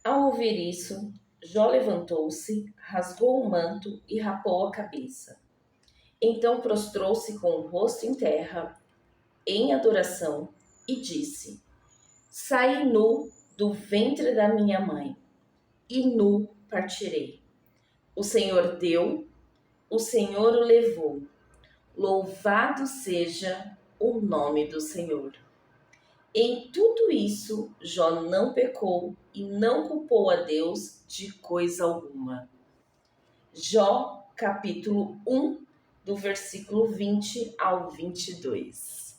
Ao ouvir isso, Jó levantou-se, rasgou o manto e rapou a cabeça. Então prostrou-se com o rosto em terra, em adoração, e disse: Saí nu do ventre da minha mãe, e nu partirei. O Senhor deu, o Senhor o levou. Louvado seja o nome do Senhor. Em tudo isso, Jó não pecou e não culpou a Deus de coisa alguma. Jó, capítulo 1, do versículo 20 ao 22.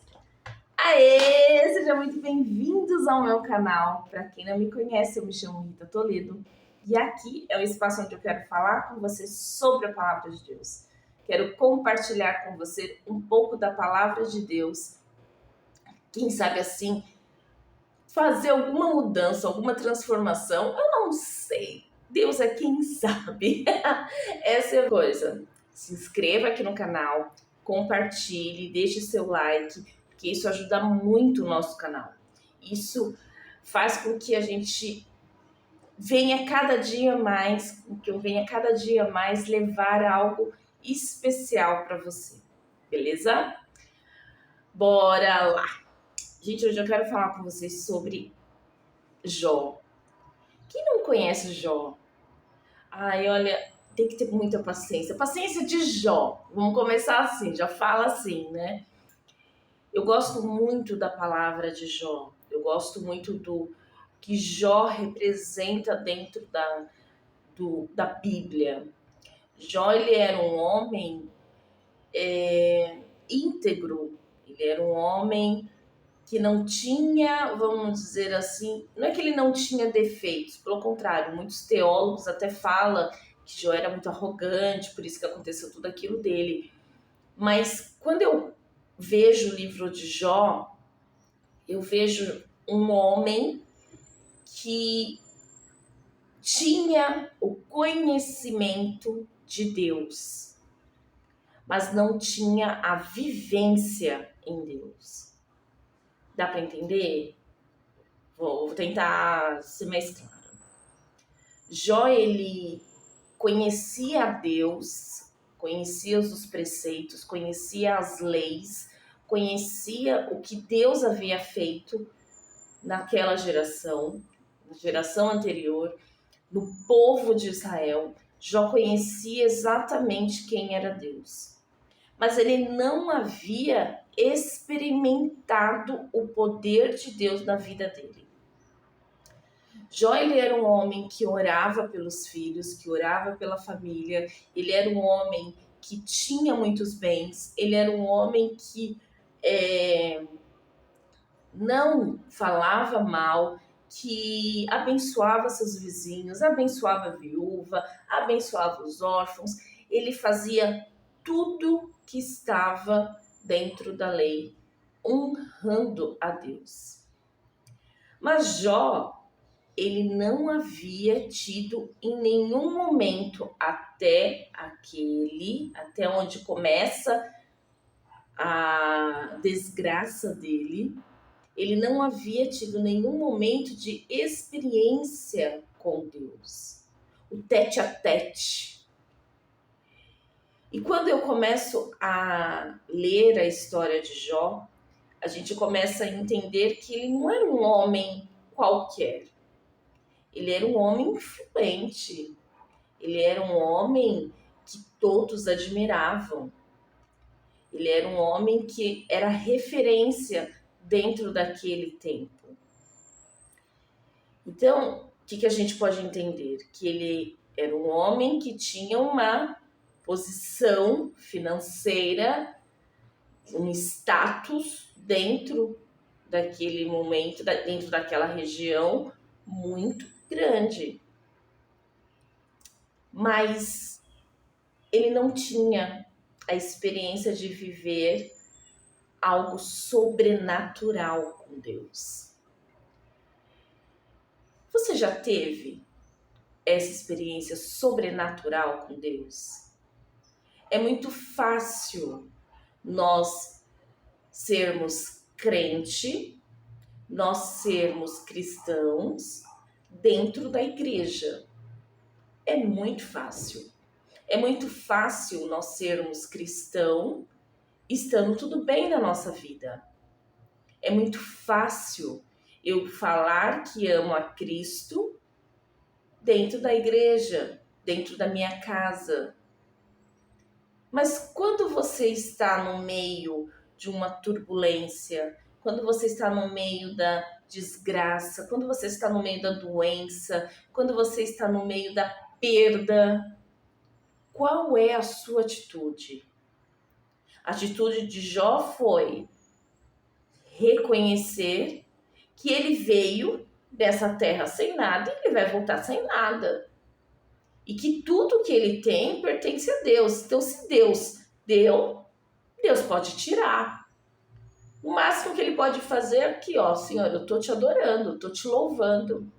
Aê! Sejam muito bem-vindos ao meu canal. Para quem não me conhece, eu me chamo Rita Toledo e aqui é o espaço onde eu quero falar com você sobre a Palavra de Deus. Quero compartilhar com você um pouco da Palavra de Deus. Quem sabe assim, fazer alguma mudança, alguma transformação, eu não sei. Deus é quem sabe. Essa é a coisa. Se inscreva aqui no canal, compartilhe, deixe seu like, porque isso ajuda muito o nosso canal. Isso faz com que a gente venha cada dia mais, que eu venha cada dia mais levar algo especial para você. Beleza? Bora lá! Gente, hoje eu quero falar com vocês sobre Jó. Quem não conhece Jó? Ai, olha, tem que ter muita paciência. Paciência de Jó. Vamos começar assim, já fala assim, né? Eu gosto muito da palavra de Jó. Eu gosto muito do que Jó representa dentro da Bíblia. Jó, ele era um homem íntegro. Ele era um homem que não tinha, vamos dizer assim, não é que ele não tinha defeitos, pelo contrário, muitos teólogos até falam que Jó era muito arrogante, por isso que aconteceu tudo aquilo dele. Mas quando eu vejo o livro de Jó, eu vejo um homem que tinha o conhecimento de Deus, mas não tinha a vivência em Deus. Dá para entender? Vou tentar ser mais clara. Jó, ele conhecia a Deus, conhecia os preceitos, conhecia as leis, conhecia o que Deus havia feito naquela geração, na geração anterior, no povo de Israel. Jó conhecia exatamente quem era Deus. Mas ele não havia experimentado o poder de Deus na vida dele. Jó, ele era um homem que orava pelos filhos, que orava pela família, ele era um homem que tinha muitos bens, ele era um homem que não falava mal, que abençoava seus vizinhos, abençoava a viúva, abençoava os órfãos, ele fazia tudo que estava dentro da lei, honrando a Deus. Mas Jó, ele não havia tido em nenhum momento até onde começa a desgraça dele, ele não havia tido nenhum momento de experiência com Deus, o tete a tete. E quando eu começo a ler a história de Jó, a gente começa a entender que ele não era um homem qualquer. Ele era um homem influente. Ele era um homem que todos admiravam. Ele era um homem que era referência dentro daquele tempo. Então, o que a gente pode entender? Que ele era um homem que tinha uma posição financeira, um status dentro daquele momento, dentro daquela região muito grande. Mas ele não tinha a experiência de viver algo sobrenatural com Deus. Você já teve essa experiência sobrenatural com Deus? É muito fácil nós sermos crente, nós sermos cristãos, dentro da igreja. É muito fácil. É muito fácil nós sermos cristãos estando tudo bem na nossa vida. É muito fácil eu falar que amo a Cristo dentro da igreja, dentro da minha casa. Mas quando você está no meio de uma turbulência, quando você está no meio da desgraça, quando você está no meio da doença, quando você está no meio da perda, qual é a sua atitude? A atitude de Jó foi reconhecer que ele veio dessa terra sem nada e ele vai voltar sem nada. E que tudo que ele tem pertence a Deus. Então, se Deus deu, Deus pode tirar. O máximo que ele pode fazer é aqui, ó, Senhor, eu tô te adorando, tô te louvando.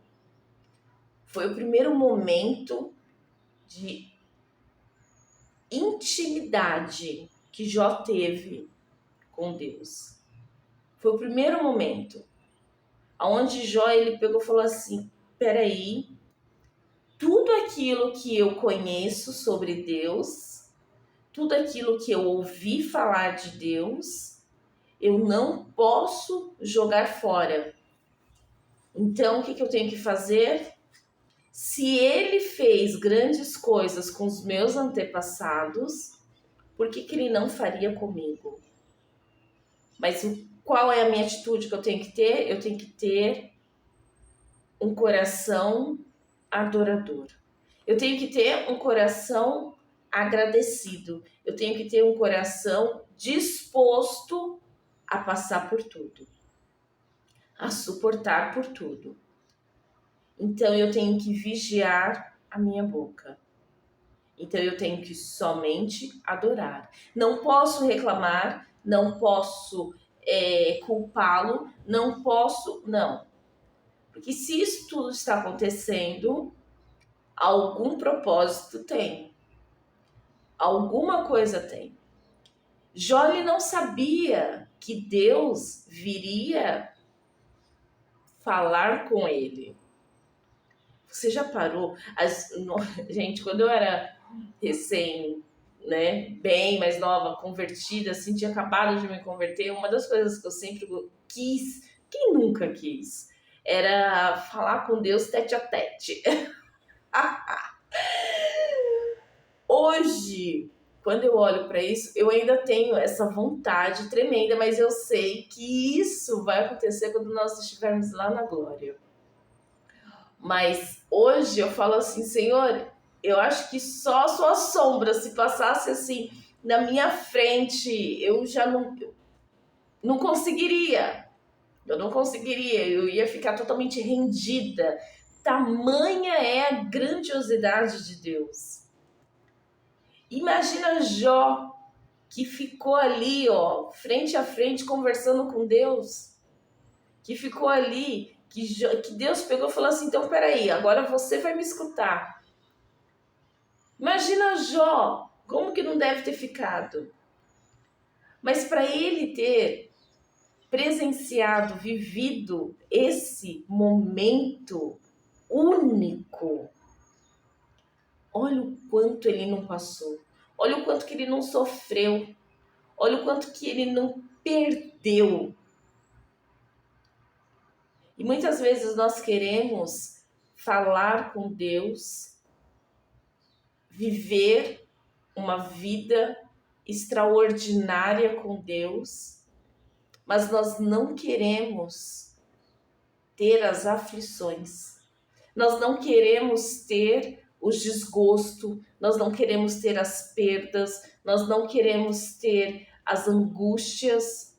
Foi o primeiro momento de intimidade que Jó teve com Deus. Foi o primeiro momento onde Jó ele pegou e falou assim: peraí, tudo aquilo que eu conheço sobre Deus, tudo aquilo que eu ouvi falar de Deus, eu não posso jogar fora. Então, o que eu tenho que fazer? Se ele fez grandes coisas com os meus antepassados, por que ele não faria comigo? Mas qual é a minha atitude que eu tenho que ter? Eu tenho que ter um coração adorador. Eu tenho que ter um coração agradecido. Eu tenho que ter um coração disposto a passar por tudo, a suportar por tudo. Então eu tenho que vigiar a minha boca. Então eu tenho que somente adorar. Não posso reclamar, não posso culpá-lo, não posso, não. Porque se isso tudo está acontecendo, algum propósito tem. Alguma coisa tem. Jó não sabia que Deus viria falar com ele. Você já parou? Gente, quando eu era bem mais nova, convertida, assim, tinha acabado de me converter, uma das coisas que eu sempre quis, quem nunca quis, era falar com Deus tete a tete. Hoje, quando eu olho para isso, eu ainda tenho essa vontade tremenda, mas eu sei que isso vai acontecer quando nós estivermos lá na glória. Mas hoje eu falo assim, Senhor, eu acho que só a sua sombra, se passasse assim na minha frente, eu já não conseguiria. Eu não conseguiria, eu ia ficar totalmente rendida. Tamanha é a grandiosidade de Deus. Imagina Jó, que ficou ali, ó, frente a frente, conversando com Deus. Que ficou ali, que Deus pegou e falou assim, então peraí, agora você vai me escutar. Imagina Jó, como que não deve ter ficado? Mas para ele ter presenciado, vivido esse momento único, olha o quanto ele não passou, olha o quanto que ele não sofreu, olha o quanto que ele não perdeu. E muitas vezes nós queremos falar com Deus, viver uma vida extraordinária com Deus, mas nós não queremos ter as aflições, nós não queremos ter o desgosto, nós não queremos ter as perdas, nós não queremos ter as angústias.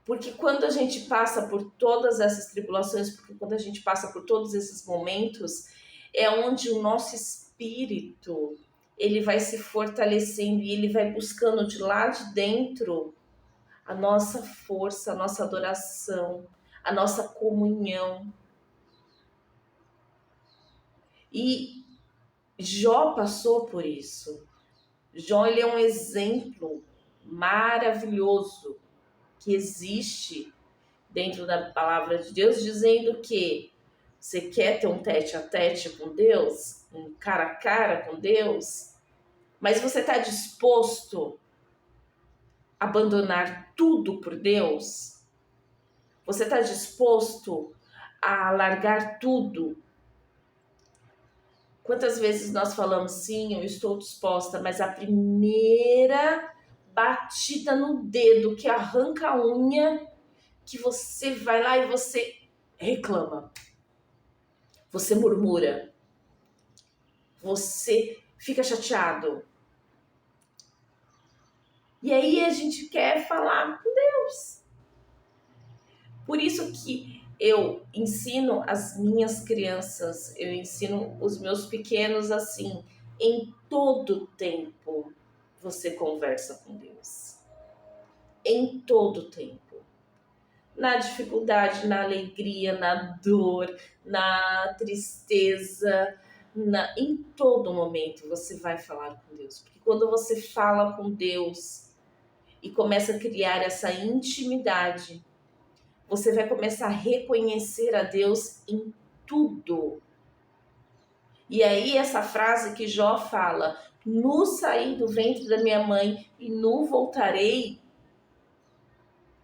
Porque quando a gente passa por todas essas tribulações, porque quando a gente passa por todos esses momentos, é onde o nosso espírito ele vai se fortalecendo e ele vai buscando de lá de dentro a nossa força, a nossa adoração, a nossa comunhão. E Jó passou por isso. Jó ele é um exemplo maravilhoso que existe dentro da palavra de Deus, dizendo que você quer ter um tete a tete com Deus, um cara a cara com Deus, mas você está disposto a abandonar tudo por Deus? Você está disposto a largar tudo? Quantas vezes nós falamos, sim, eu estou disposta, mas a primeira batida no dedo que arranca a unha, que você vai lá e você reclama, você murmura, você fica chateado. E aí a gente quer falar com Deus. Por isso que eu ensino as minhas crianças, eu ensino os meus pequenos assim, em todo tempo você conversa com Deus. Em todo tempo. Na dificuldade, na alegria, na dor, na tristeza, em todo momento você vai falar com Deus. Porque quando você fala com Deus e começa a criar essa intimidade, você vai começar a reconhecer a Deus em tudo. E aí essa frase que Jó fala, nu saí do ventre da minha mãe e nu voltarei,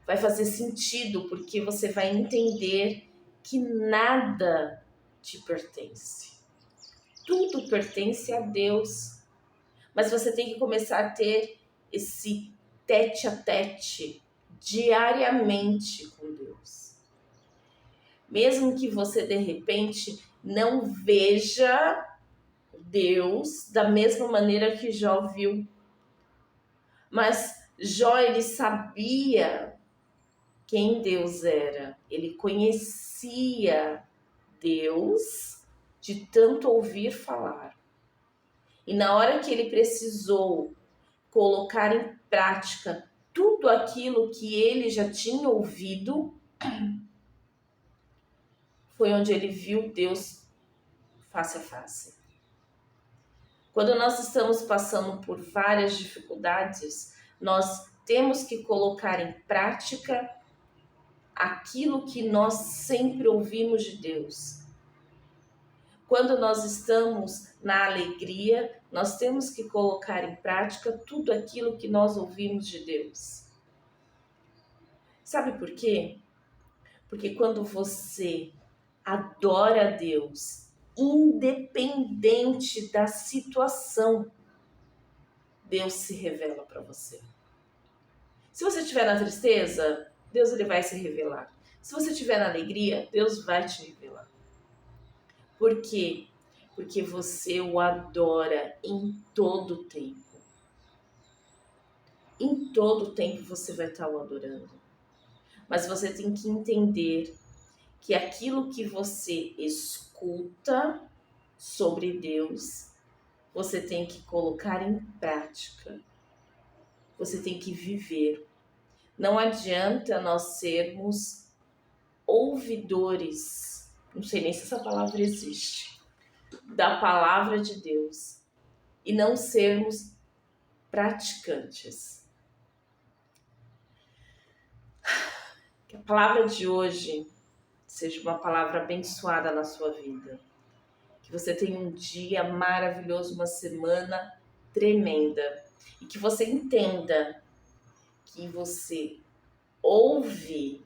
vai fazer sentido, porque você vai entender que nada te pertence. Tudo pertence a Deus. Mas você tem que começar a ter esse tete a tete diariamente com Deus. Mesmo que você de repente não veja Deus da mesma maneira que Jó viu. Mas Jó, ele sabia quem Deus era. Ele conhecia Deus de tanto ouvir falar. E na hora que ele precisou colocar em prática tudo aquilo que ele já tinha ouvido, foi onde ele viu Deus face a face. Quando nós estamos passando por várias dificuldades, nós temos que colocar em prática aquilo que nós sempre ouvimos de Deus. Quando nós estamos na alegria, nós temos que colocar em prática tudo aquilo que nós ouvimos de Deus. Sabe por quê? Porque quando você adora a Deus, independente da situação, Deus se revela para você. Se você estiver na tristeza, Deus ele vai se revelar. Se você estiver na alegria, Deus vai te revelar. Por quê? Porque você o adora em todo o tempo. Em todo o tempo você vai estar o adorando. Mas você tem que entender que aquilo que você escuta sobre Deus, você tem que colocar em prática. Você tem que viver. Não adianta nós sermos ouvidores, não sei nem se essa palavra existe, da palavra de Deus e não sermos praticantes. Que a palavra de hoje seja uma palavra abençoada na sua vida. Que você tenha um dia maravilhoso, uma semana tremenda. E que você entenda que você ouve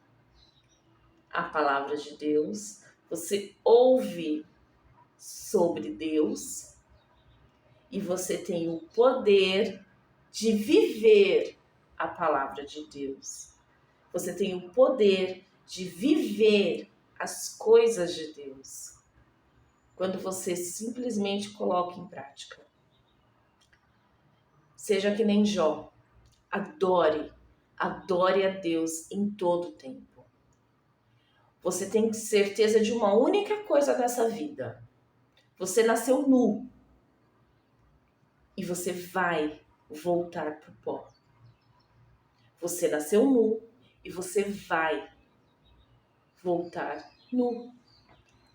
a palavra de Deus, você ouve sobre Deus e você tem o poder de viver a palavra de Deus. Você tem o poder de viver as coisas de Deus quando você simplesmente coloca em prática. Seja que nem Jó, adore a Deus em todo o tempo. Você tem certeza de uma única coisa nessa vida. Você nasceu nu e você vai voltar pro pó. Você nasceu nu e você vai voltar nu.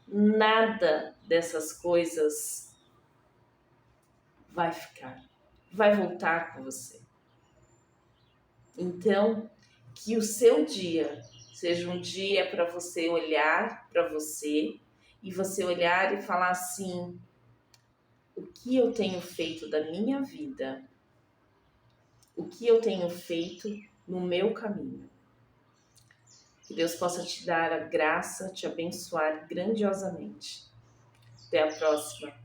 Nada dessas coisas vai ficar, vai voltar com você. Então, que o seu dia Seja um dia para você olhar para você e você olhar e falar assim: o que eu tenho feito da minha vida? O que eu tenho feito no meu caminho? Que Deus possa te dar a graça, te abençoar grandiosamente. Até a próxima.